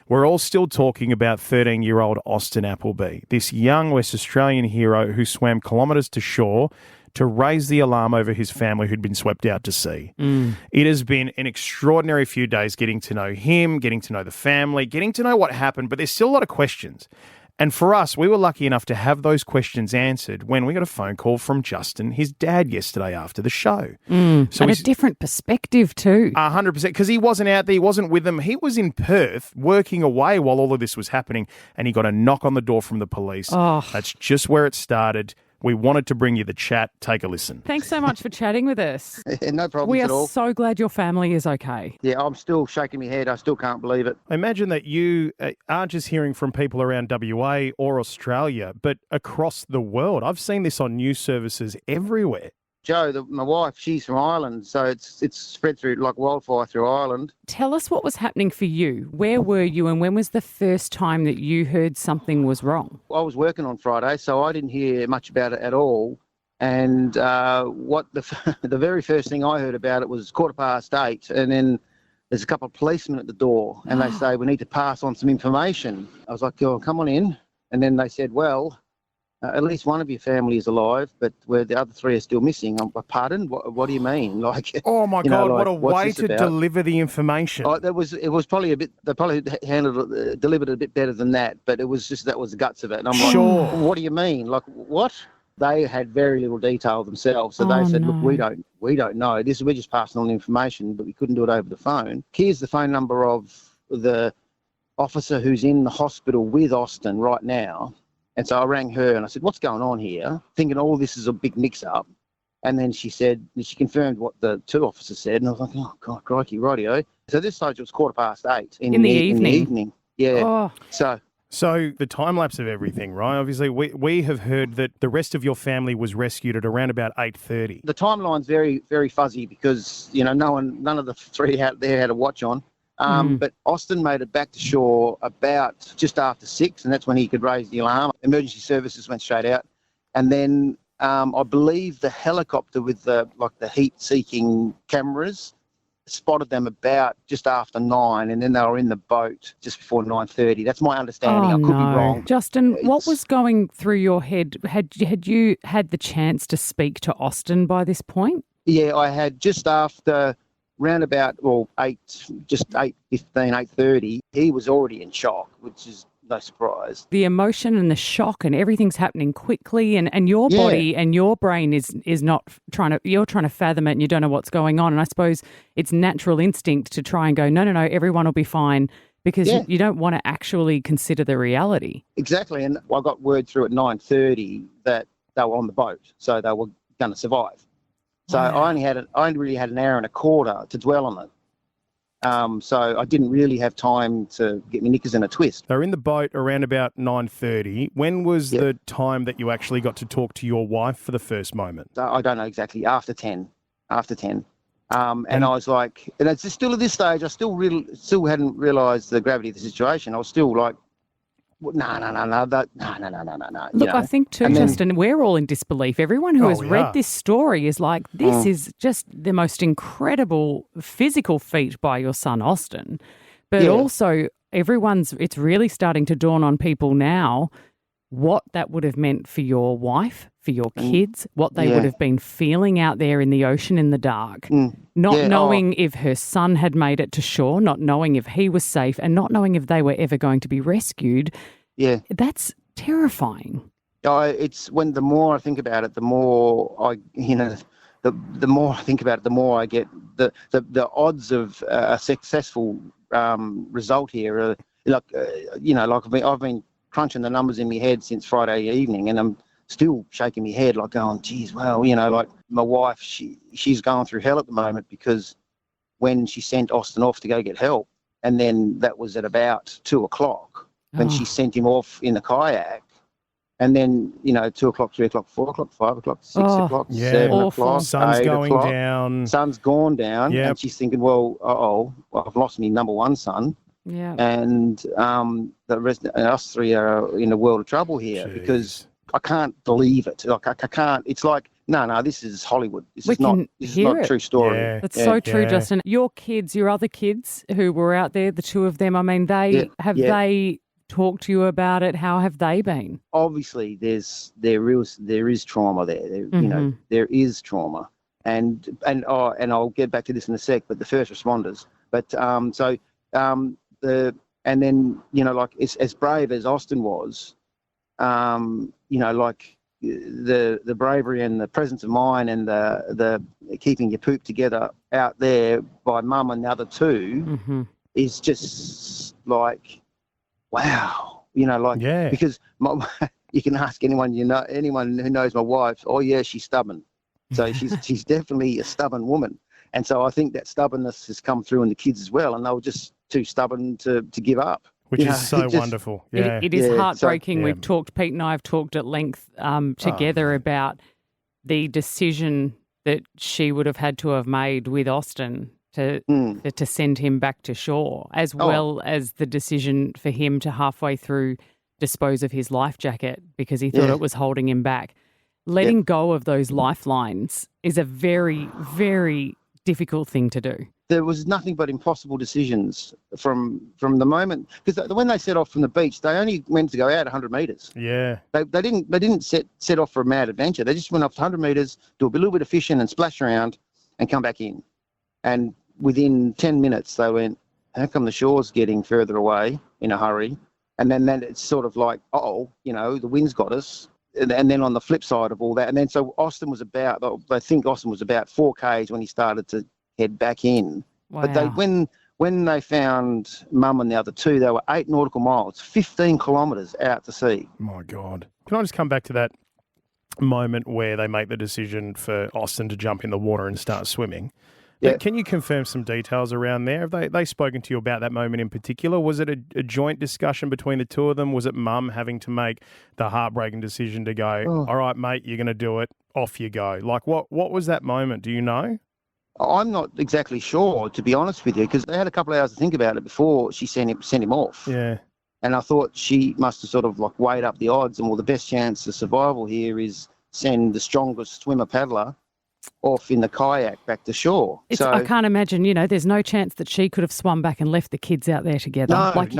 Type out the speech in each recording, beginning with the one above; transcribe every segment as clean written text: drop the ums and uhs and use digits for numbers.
we're all still talking about 13-year-old Austin Applebee, this young West Australian hero who swam kilometres to shore to raise the alarm over his family who'd been swept out to sea. It has been an extraordinary few days getting to know him, getting to know the family, getting to know what happened, but there's still a lot of questions. And for us, we were lucky enough to have those questions answered when we got a phone call from Justin, his dad, yesterday after the show. So and a different perspective too. 100%, because he wasn't out there, he wasn't with them. He was in Perth working away while all of this was happening, and he got a knock on the door from the police. That's just where it started. We wanted to bring you the chat. Take a listen. Thanks so much for chatting with us. No problem We at all. are so glad your family is okay. Yeah, I'm still shaking my head. I still can't believe it. Imagine that you aren't just hearing from people around WA or Australia, but across the world. I've seen this on news services everywhere. Jo, my wife, she's from Ireland, so it's spread through like wildfire through Ireland. Tell us what was happening for you. Where were you and when was the first time that you heard something was wrong? I was working on Friday, so I didn't hear much about it at all. And what the very first thing I heard about it was 8:15, and then there's a couple of policemen at the door, and they say, we need to pass on some information. I was like, oh, come on in. And then they said, well, at least one of your family is alive, but where the other three are still missing. Pardon? What do you mean? Like, oh my God! like, what a way to deliver the information. It was probably a bit. They probably delivered it a bit better than that, but it was just that was the guts of it. And I'm like, what do you mean? Like what? They had very little detail themselves, so they said, look, we don't know. We're just passing on information, but we couldn't do it over the phone. Here's the phone number of the officer who's in the hospital with Austin right now. And so I rang her and I said, what's going on here? Thinking, oh, this is a big mix-up. And then she confirmed what the two officers said. And I was like, oh, God, crikey, rightio. So this stage it was 8:15 in the evening. Yeah. So the time-lapse of everything, right? Obviously, we have heard that the rest of your family was rescued at around about 8:30. The timeline's very, very fuzzy because, none of the three out there had a watch on. But Austin made it back to shore about just after 6, and that's when he could raise the alarm. Emergency services went straight out. And then I believe the helicopter with the heat-seeking cameras spotted them about just after 9, and then they were in the boat just before 9:30. That's my understanding. I could be wrong. Justin, what was going through your head? Had you had the chance to speak to Austin by this point? Yeah, I had just after round about 8:15, 8:30. He was already in shock, which is no surprise. The emotion and the shock and everything's happening quickly, and your body and your brain is not you're trying to fathom it and you don't know what's going on. And I suppose it's natural instinct to try and go, no, everyone will be fine, because you don't want to actually consider the reality. Exactly. And I got word through at 9:30 that they were on the boat, so they were going to survive. So I only really had an hour and a quarter to dwell on it. So I didn't really have time to get my knickers in a twist. They're in the boat around about 9:30. When was the time that you actually got to talk to your wife for the first moment? I don't know exactly. After 10. And I was like, and it's still at this stage, I still hadn't realised the gravity of the situation. I was still like, no. Look, I think too, Justin, we're all in disbelief. Everyone who has read this story is like, this is just the most incredible physical feat by your son, Austin. But also it's really starting to dawn on people now what that would have meant for your wife, for your kids, what they would have been feeling out there in the ocean in the dark, not knowing if her son had made it to shore, not knowing if he was safe, and not knowing if they were ever going to be rescued. Yeah. That's terrifying. It's when the more I think about it, the more the more I think about it, the more I get the odds of a successful result here are I've been crunching the numbers in my head since Friday evening, and I'm still shaking my head like going, geez, well, like my wife, she's going through hell at the moment, because when she sent Austin off to go get help, and then that was at about 2:00 when she sent him off in the kayak, and then 2:00, 3:00, 4:00, 5:00, 6:00, 7:00, sun's going down. Sun's gone down, and she's thinking, well, I've lost my number one son. Yeah. And the rest, us three are in a world of trouble here. Because I can't believe it. Like I can't. It's like No, this is Hollywood. This We is not. can This is hear not a it. true story. Yeah. That's so true, Yeah. Justin. Your kids, your other kids who were out there, the two of them, I mean, they talked to you about it? How have they been? Obviously, there is trauma there. There is trauma, and I'll get back to this in a sec. But the first responders, and then like as brave as Austin was, like the bravery and the presence of mind and the keeping your poop together out there by mum and the other two is just like, wow, because you can ask anyone who knows my wife. Oh yeah, she's stubborn. So she's definitely a stubborn woman, and so I think that stubbornness has come through in the kids as well, and they were just too stubborn to give up. Which is so wonderful. Yeah. It is heartbreaking. Pete and I have talked at length together about the decision that she would have had to have made with Austin to send him back to shore, as well as the decision for him to halfway through dispose of his life jacket because he thought it was holding him back. Letting go of those lifelines is a very, very difficult thing to do. There was nothing but impossible decisions from the moment, because when they set off from the beach, they only went to go out 100 metres. Yeah. They didn't set off for a mad adventure. They just went off 100 metres, do a little bit of fishing and splash around and come back in. And within 10 minutes, they went, how come the shore's getting further away in a hurry? And then it's sort of like, the wind's got us. And then on the flip side of all that, and then so Austin was about 4 k's when he started to head back in. Wow. But when they found mum and the other two, they were 8 nautical miles, 15 kilometres out to sea. My God. Can I just come back to that moment where they make the decision for Austin to jump in the water and start swimming? Yeah. Can you confirm some details around there? Have they spoken to you about that moment in particular? Was it a joint discussion between the two of them? Was it mum having to make the heartbreaking decision to go, all right, mate, you're going to do it, off you go? Like, what was that moment? Do you know? I'm not exactly sure, to be honest with you, because they had a couple of hours to think about it before she sent him off. Yeah. And I thought she must have sort of like weighed up the odds, and the best chance of survival here is send the strongest swimmer paddler off in the kayak back to shore. I can't imagine, there's no chance that she could have swum back and left the kids out there together. What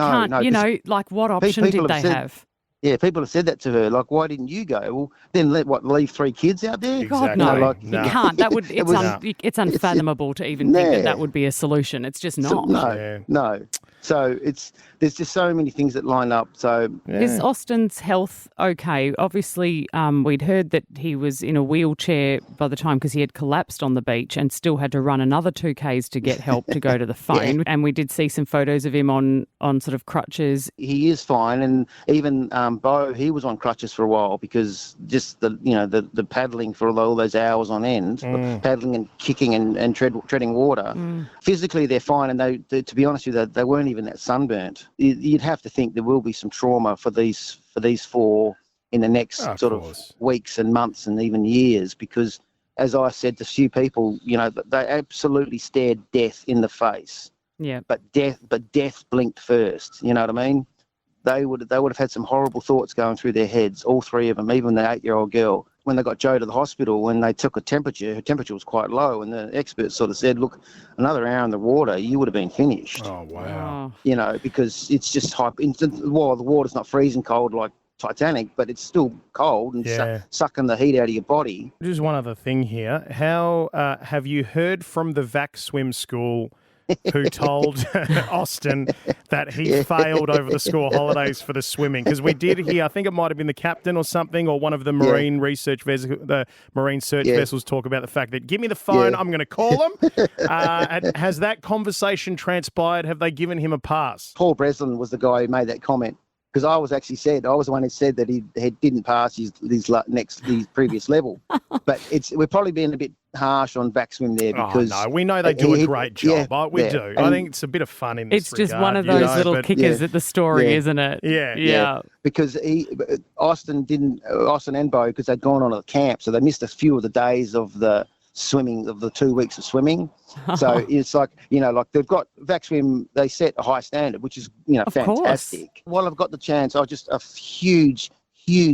option did they have? Yeah, people have said that to her. Like, why didn't you go? Well, then leave 3 kids out there? Exactly. God, no. You can't. It's unfathomable to even think that would be a solution. It's just not. No. So there's just so many things that line up. So Is Austin's health okay? Obviously, we'd heard that he was in a wheelchair by the time because he had collapsed on the beach and still had to run another 2 k's to get help to go to the phone. And we did see some photos of him on sort of crutches. He is fine, and even Bo, he was on crutches for a while because just the paddling for all those hours on end, paddling and kicking and treading water. Physically, they're fine, and they to be honest with you, they weren't even that sunburnt. You'd have to think there will be some trauma for these 4 in the next of weeks and months and even years, because as I said to a few people, they absolutely stared death in the face. Yeah. But death blinked first. You know what I mean? They would have had some horrible thoughts going through their heads, all 3 of them, even the 8-year-old girl. When they got Jo to the hospital, when they took her temperature was quite low, and the experts sort of said, look, another hour in the water, you would have been finished. Oh, wow. Because it's just the water's not freezing cold like Titanic, but it's still cold and sucking the heat out of your body. Just one other thing here. How have you heard from the VAC swim school who told Austin that he failed over the school holidays for the swimming? Because we did hear, I think it might have been the captain or something, or one of the marine research vessels, the marine search vessels, talk about the fact that, give me the phone, I'm going to call him. Has that conversation transpired? Have they given him a pass? Paul Breslin was the guy who made that comment. Because I was the one who said that he didn't pass his previous level. But we're probably being a bit harsh on VAC swim there because... Oh, no, we know they do a great job. We do. I think it's a bit of fun in this It's just one of those little kickers at the story, isn't it? Yeah. Because Austin and Bo, because they'd gone on a camp, so they missed a few of the days of the swimming, of the 2 weeks of swimming. So it's like they've got VAC swim, they set a high standard, which is fantastic. While I've got the chance, I'll just a huge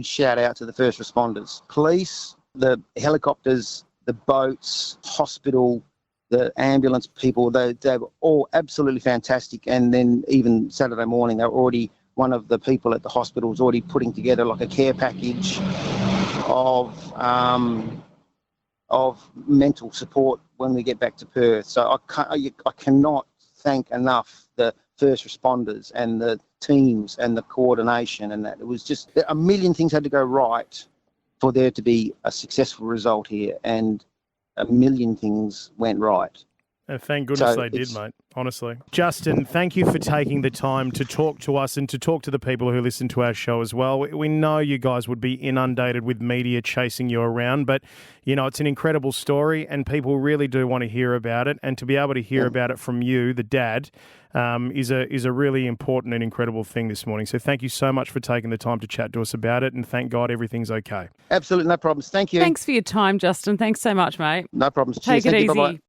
shout out to the first responders, police, The helicopters, the boats, hospital, the ambulance people, they were all absolutely fantastic. And then even Saturday morning, one of the people at the hospital was already putting together like a care package of mental support when we get back to Perth. So I cannot thank enough the first responders and the teams and the coordination and that. It was just a million things had to go right for there to be a successful result here, and a million things went right. Thank goodness they did, mate, honestly. Justin, thank you for taking the time to talk to us and to talk to the people who listen to our show as well. We know you guys would be inundated with media chasing you around, but, you know, it's an incredible story and people really do want to hear about it. And to be able to hear about it from you, the dad, is a really important and incredible thing this morning. So thank you so much for taking the time to chat to us about it, and thank God everything's okay. Absolutely, no problems. Thank you. Thanks for your time, Justin. Thanks so much, mate. No problems. Take Cheers. it easy. Bye-bye.